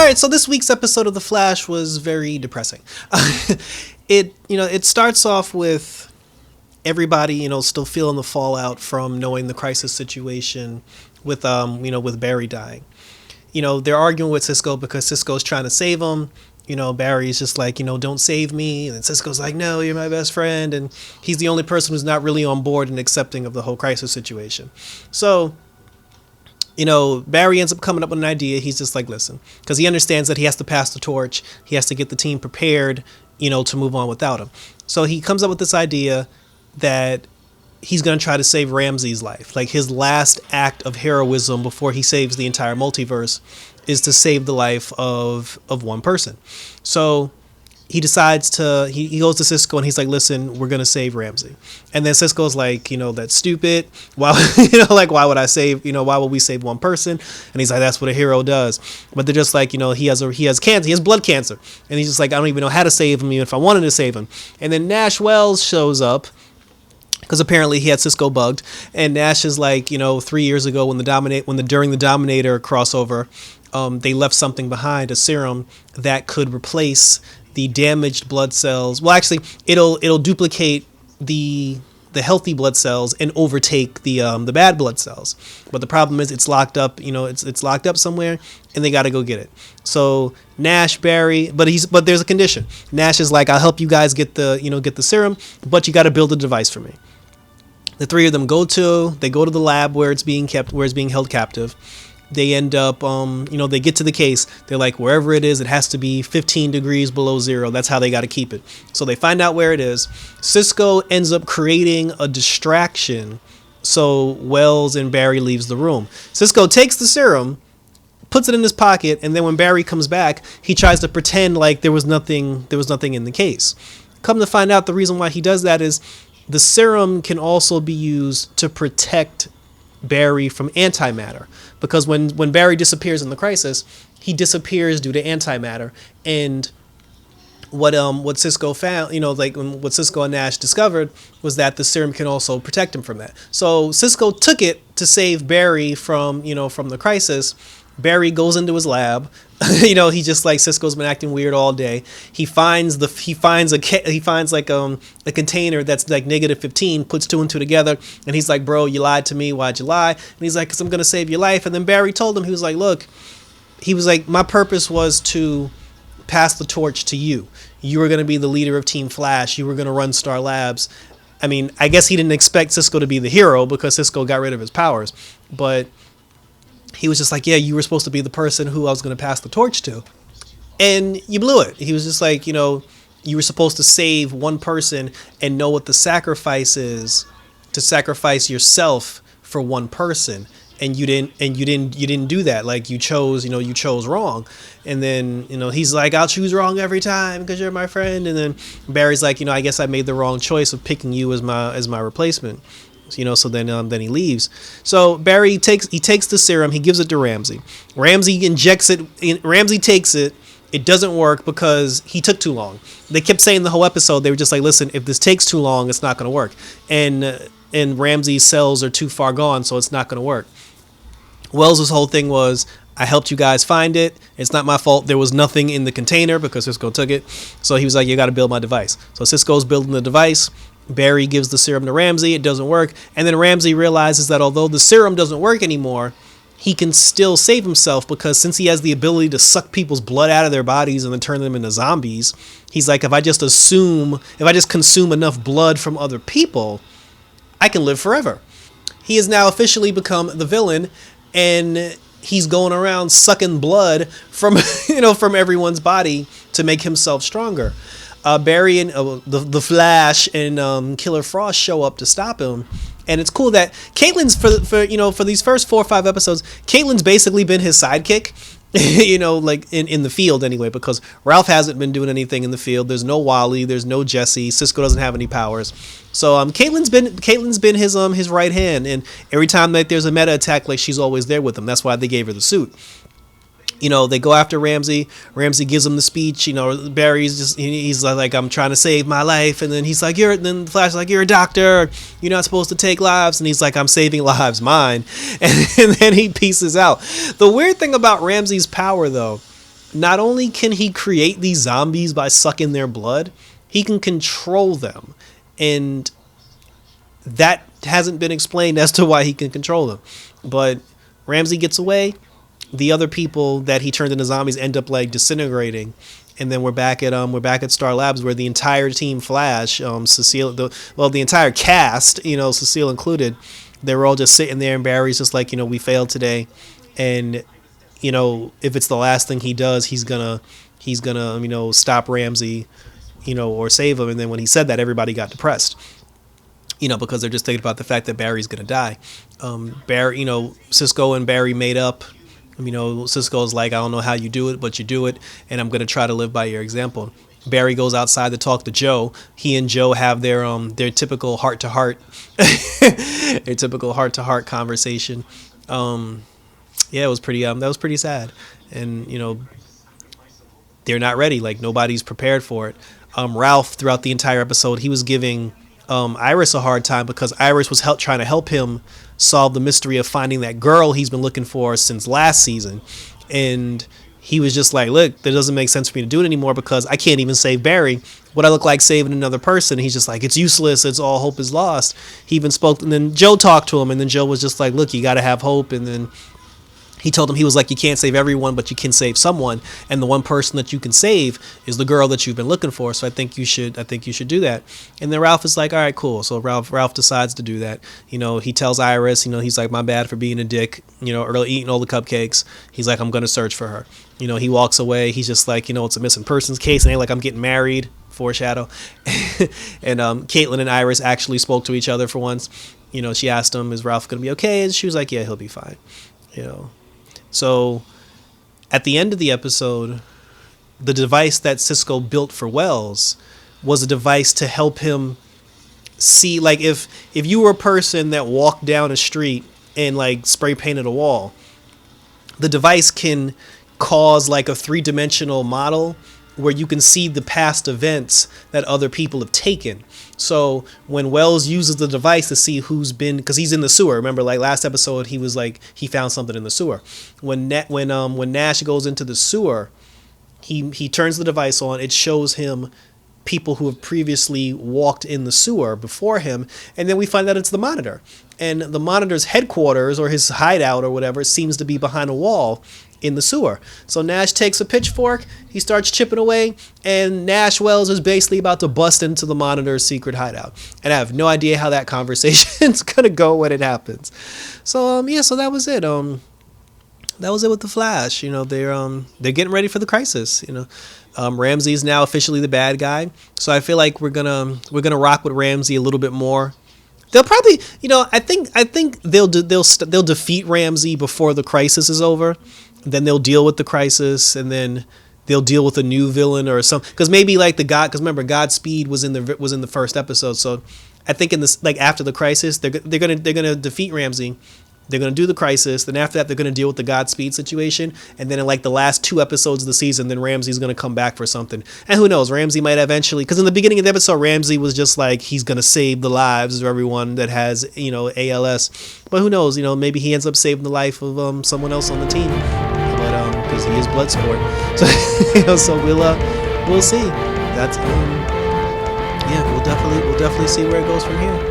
right, so this week's episode of The Flash was very depressing. It starts off with everybody, still feeling the fallout from knowing the crisis situation with Barry dying. They're arguing with Cisco because Cisco's trying to save him. Barry's just like, don't save me. And Cisco's like, no, you're my best friend. And he's the only person who's not really on board and accepting of the whole crisis situation. So, Barry ends up coming up with an idea. He's just like, listen, because he understands that he has to pass the torch. He has to get the team prepared, to move on without him. So he comes up with this idea that he's going to try to save Ramsey's life. Like his last act of heroism before he saves the entire multiverse is to save the life of one person. So he decides he goes to Cisco and he's like, listen, we're going to save Ramsey. And then Cisco's like, that's stupid. Why, why would I save, why would we save one person? And he's like, that's what a hero does. But they're just like, he has cancer, he has blood cancer. And he's just like, I don't even know how to save him, even if I wanted to save him. And then Nash Wells shows up, because apparently he had Cisco bugged, and Nash is like, 3 years ago during the Dominator crossover, they left something behind, a serum that could replace the damaged blood cells. Well, actually, it'll duplicate the healthy blood cells and overtake the bad blood cells. But the problem is it's locked up. It's locked up somewhere, and they got to go get it. So Nash, Barry, but there's a condition. Nash is like, I'll help you guys get the serum, but you got to build a device for me. The three of them go to the lab where it's being held captive. They end up, they get to the case. They're like, wherever it is, it has to be 15 degrees below zero. That's how they got to keep it. So they find out where it is. Cisco ends up creating a distraction so Wells and Barry leaves the room. Cisco takes the serum, puts it in his pocket, and then when Barry comes back, he tries to pretend like there was nothing in the case. Come to find out, the reason why he does that is the serum can also be used to protect Barry from antimatter, because when Barry disappears in the crisis, he disappears due to antimatter. And what Cisco found, what Cisco and Nash discovered was that the serum can also protect him from that. So Cisco took it to save Barry from the crisis. Barry goes into his lab. He just like, Cisco's been acting weird all day. He finds a container that's like -15, puts two and two together, and he's like, bro, you lied to me. Why'd you lie? And he's like, because I'm gonna save your life. And then Barry told him, he was like, my purpose was to pass the torch to you. You were gonna be the leader of Team Flash. You were gonna run Star Labs. I mean, I guess he didn't expect Cisco to be the hero because Cisco got rid of his powers, but he was just like, yeah, you were supposed to be the person who I was going to pass the torch to. And you blew it. He was just like, you were supposed to save one person and know what the sacrifice is to sacrifice yourself for one person. And you didn't do that. Like you chose wrong. And then, he's like, I'll choose wrong every time because you're my friend. And then Barry's like, I guess I made the wrong choice of picking you as my replacement. So then he leaves. So Barry takes the serum, he gives it to Ramsey. Ramsey injects it. Ramsey takes it. It doesn't work because he took too long. They kept saying the whole episode, they were just like, listen, if this takes too long, it's not going to work. And Ramsey's cells are too far gone, so it's not going to work. Wells' whole thing was, I helped you guys find it. It's not my fault. There was nothing in the container because Cisco took it. So he was like, you got to build my device. So Cisco's building the device. Barry gives the serum to Ramsey. It doesn't work. And then Ramsey realizes that although the serum doesn't work anymore, he can still save himself, because since he has the ability to suck people's blood out of their bodies and then turn them into zombies, he's like, if I just consume enough blood from other people, I can live forever. He has now officially become the villain, and he's going around sucking blood from everyone's body to make himself stronger. Barry and the Flash and Killer Frost show up to stop him, and it's cool that Caitlin's for these first 4 or 5 episodes, Caitlin's basically been his sidekick, like in the field anyway, because Ralph hasn't been doing anything in the field. There's no Wally, there's no Jesse, Cisco doesn't have any powers, so Caitlin's been his right hand, and every time that there's a meta attack, like, she's always there with him. That's why they gave her the suit. They go after Ramsey. Ramsey gives him the speech. Barry's he's like, I'm trying to save my life. And then he's like, then the Flash is like, you're a doctor. You're not supposed to take lives. And he's like, I'm saving lives, mine. And then he pieces out. The weird thing about Ramsey's power, though, not only can he create these zombies by sucking their blood, he can control them. And that hasn't been explained as to why he can control them. But Ramsey gets away. The other people that he turned into zombies end up like disintegrating. And then we're back at Star Labs, where the entire team Flash, Cecile, the entire cast, Cecile included, they were all just sitting there, and Barry's just like, we failed today, and if it's the last thing he does, he's gonna stop Ramsey, or save him. And then when he said that, everybody got depressed, because they're just thinking about the fact that Barry's gonna die. Barry, Cisco and Barry made up. Cisco's like, I don't know how you do it, but you do it, and I'm gonna try to live by your example. Barry goes outside to talk to Joe. He and Joe have their typical heart to heart, their typical heart to heart conversation. Yeah, it was pretty that was pretty sad, and they're not ready. Like, nobody's prepared for it. Ralph, throughout the entire episode, he was giving Iris a hard time, because Iris was trying to help him solve the mystery of finding that girl he's been looking for since last season. And he was just like, look, that doesn't make sense for me to do it anymore, because I can't even save Barry. What I look like saving another person? And he's just like, it's useless. It's all hope is lost. He even spoke, and then Joe talked to him, and then Joe was just like, look, you got to have hope. And then he told him, he was like, you can't save everyone, but you can save someone, and the one person that you can save is the girl that you've been looking for. So I think you should do that. And then Ralph is like, all right, cool. So Ralph decides to do that. He tells Iris, he's like, my bad for being a dick, early eating all the cupcakes. He's like, I'm gonna search for her. He walks away. He's just like, it's a missing persons case, and they're like, I'm getting married. Foreshadow. And Caitlin and Iris actually spoke to each other for once. She asked him, is Ralph gonna be okay? And she was like, yeah, he'll be fine. So at the end of the episode, the device that Cisco built for Wells was a device to help him see, like, if you were a person that walked down a street and like spray painted a wall, the device can cause like a 3-dimensional model where you can see the past events that other people have taken. So when Wells uses the device to see who's been, because he's in the sewer. Remember, like last episode, he was like, he found something in the sewer. When Nash goes into the sewer, he turns the device on. It shows him people who have previously walked in the sewer before him, and then we find out it's the Monitor. And the Monitor's headquarters, or his hideout or whatever, seems to be behind a wall in the sewer. So Nash takes a pitchfork, he starts chipping away, and Nash Wells is basically about to bust into the Monitor's secret hideout. And I have no idea how that conversation's gonna go when it happens. So so that was it. That was it with the Flash. They're getting ready for the crisis. Ramsey is now officially the bad guy, so I feel like we're gonna rock with Ramsey a little bit more. They'll probably, I think they'll defeat Ramsey before the crisis is over. Then they'll deal with the crisis, and then they'll deal with a new villain or something. Because maybe like because remember, Godspeed was in the first episode. So I think in this, like after the crisis, they're gonna defeat Ramsey. They're going to do the crisis. Then after that, they're going to deal with the Godspeed situation. And then in like the last 2 episodes of the season, then Ramsey's going to come back for something. And who knows, Ramsey might eventually, because in the beginning of the episode, Ramsey was just like, he's going to save the lives of everyone that has, ALS. But who knows, maybe he ends up saving the life of someone else on the team. But because he is Bloodsport. So, so we'll see. That's, we'll definitely see where it goes from here.